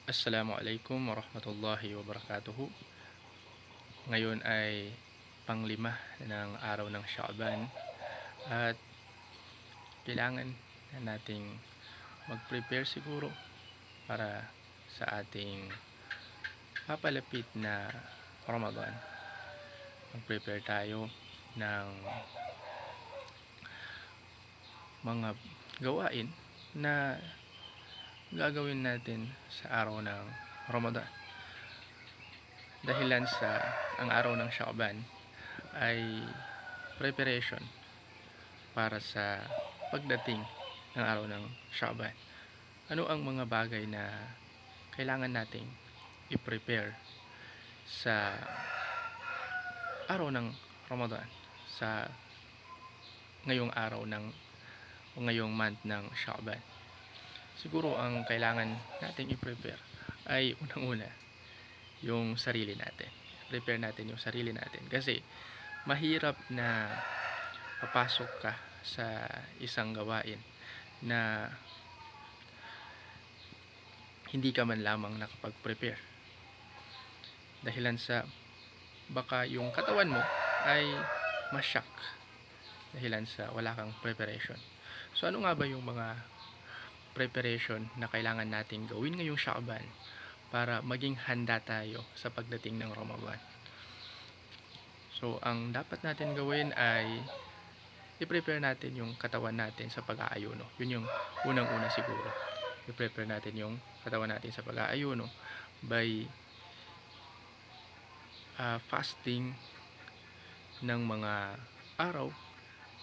Assalamualaikum warahmatullahi wabarakatuhu. Ngayon ay panglima ng araw ng Shaaban at kailangan na nating mag-prepare siguro para sa ating papalapit na Ramadan. Mag-prepare tayo ng mga gawain na gagawin natin sa araw ng Ramadan. Dahilan sa ang araw ng Shaaban ay preparation para sa pagdating ng araw ng Shaaban. Ano ang mga bagay na kailangan nating i-prepare sa araw ng Ramadan, sa ngayong araw ng o ngayong month ng Shaaban? Siguro ang kailangan nating i-prepare ay unang-una yung sarili natin. Prepare natin yung sarili natin kasi mahirap na papasok ka sa isang gawain na hindi ka man lamang nakapag-prepare. Dahilan sa baka yung katawan mo ay ma-shock dahilan sa wala kang preparation. So ano nga ba yung mga preparation na kailangan nating gawin ngayong Shaaban para maging handa tayo sa pagdating ng Ramadan? So ang dapat natin gawin ay i-prepare natin yung katawan natin sa pag-aayuno. Yun yung unang-una siguro. I-prepare natin yung katawan natin sa pag-aayuno by fasting ng mga araw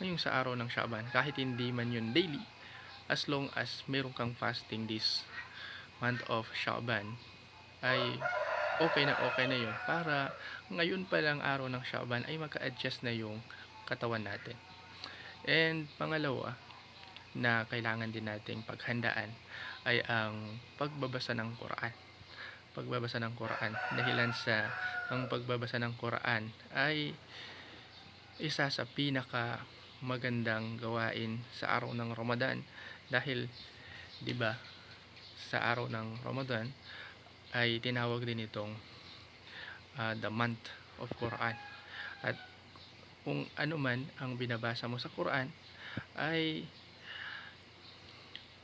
ngayong sa araw ng Shaaban. Kahit hindi man yun daily, as long as meron kang fasting this month of Shaaban, ay okay na yun para ngayon pa lang araw ng Shaaban ay maka-adjust na yung katawan natin. And pangalawa na kailangan din nating paghandaan ay ang pagbabasa ng Quran. Pagbabasa ng Quran dahilan sa ang pagbabasa ng Quran ay isa sa pinaka magandang gawain sa araw ng Ramadan dahil 'di ba sa araw ng Ramadan ay tinawag din itong the month of Quran. At kung ano man ang binabasa mo sa Quran ay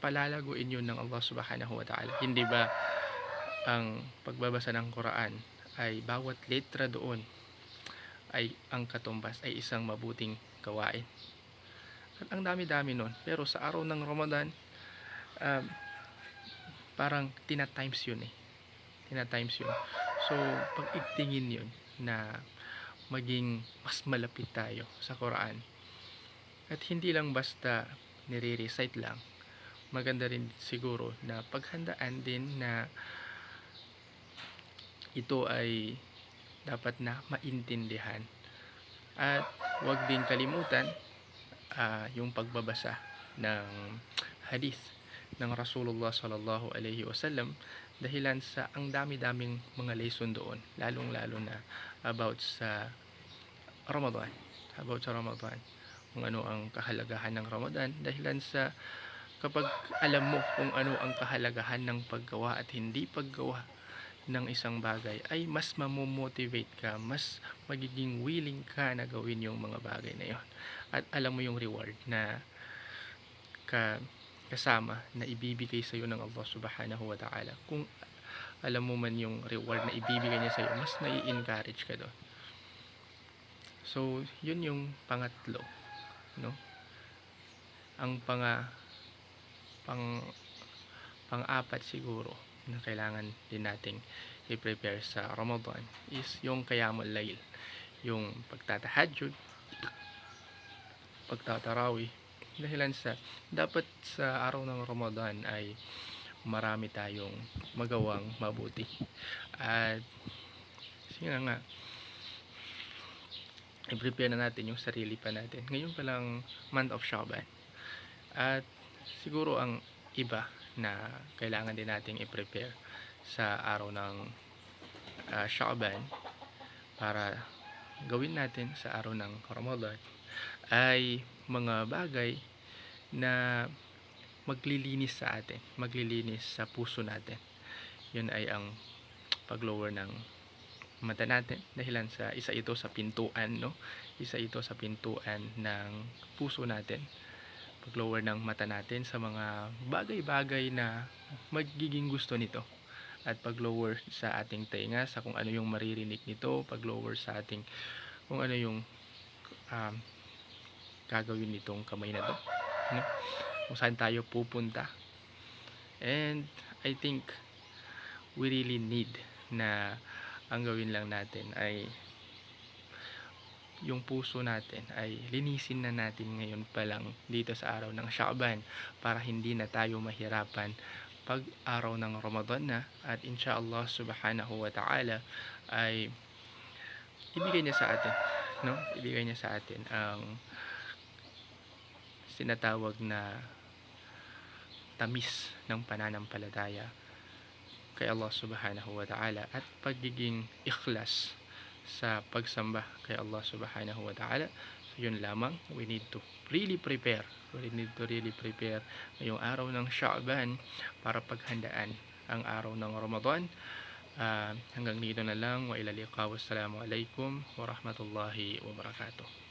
palalaguin yun ng Allah subhanahu wa ta'ala. Hindi ba ang pagbabasa ng Quran ay bawat letra doon ay ang katumbas ay isang mabuting gawain. At ang dami-dami nun. Pero sa araw ng Ramadan, um, parang tina-times yun eh. Tina-times yun. So, pag-igtingin yun na maging mas malapit tayo sa Quran. At hindi lang basta nire-recite lang. Maganda rin siguro na paghandaan din na ito ay dapat na maintindihan. At huwag din kalimutan yung pagbabasa ng hadith ng Rasulullah sallallahu alaihi wasallam dahilan sa ang dami-daming mga lesson doon, lalong-lalo na about sa Ramadan. About sa Ramadan. Kung ano ang kahalagahan ng Ramadan dahilan sa kapag alam mo kung ano ang kahalagahan ng paggawa at hindi paggawa ng isang bagay ay mas mamomotivate ka, mas magiging willing ka na gawin yung mga bagay na yon. At alam mo yung reward na kasama na ibibigay sa iyo ng Allah subhanahu wa ta'ala. Kung alam mo man yung reward na ibibigay niya sa iyo, mas nai-encourage ka doon. So, yun yung pangatlo, no? Ang pang-apat siguro na kailangan din nating i-prepare sa Ramadan is yung qiyamul layl, yung pagtatahajjud, pagtatarawih. Dahilan sa dapat sa araw ng Ramadan ay marami tayong magawang mabuti. At sige nga, i-prepare na natin yung sarili pa natin. Ngayon pa lang month of Shaaban. At siguro ang iba na kailangan din nating i-prepare sa araw ng Shaaban para gawin natin sa araw ng Ramadan ay mga bagay na maglilinis sa atin, maglilinis sa puso natin. yun ay ang pag-lower ng mata natin, dahilan sa isa ito sa pintuan, no? Isa ito sa pintuan ng puso natin. Pag-lower ng mata natin sa mga bagay-bagay na magiging gusto nito. At pag-lower sa ating tenga sa kung ano yung maririnig nito, pag-lower sa ating kung ano yung um, gagawin nitong kamay na to, no? Kung saan tayo pupunta. And I think we really need na ang gawin lang natin ay yung puso natin ay linisin na natin ngayon pa lang dito sa araw ng Sha'ban, para hindi na tayo mahirapan pag araw ng Ramadan na, at inshallah subhanahu wa ta'ala ay ibigay niya sa atin, no? Ibigay niya sa atin ang sinatawag na tamis ng pananampalataya kay Allah subhanahu wa ta'ala, at pagiging ikhlas sa pagsamba kay Allah subhanahu wa ta'ala. So yun lamang, we need to really prepare, ngayong araw ng Sha'ban para paghandaan ang araw ng Ramadan. Hanggang dito na lang, wa ila liqa, wassalamu alaikum warahmatullahi wabarakatuh.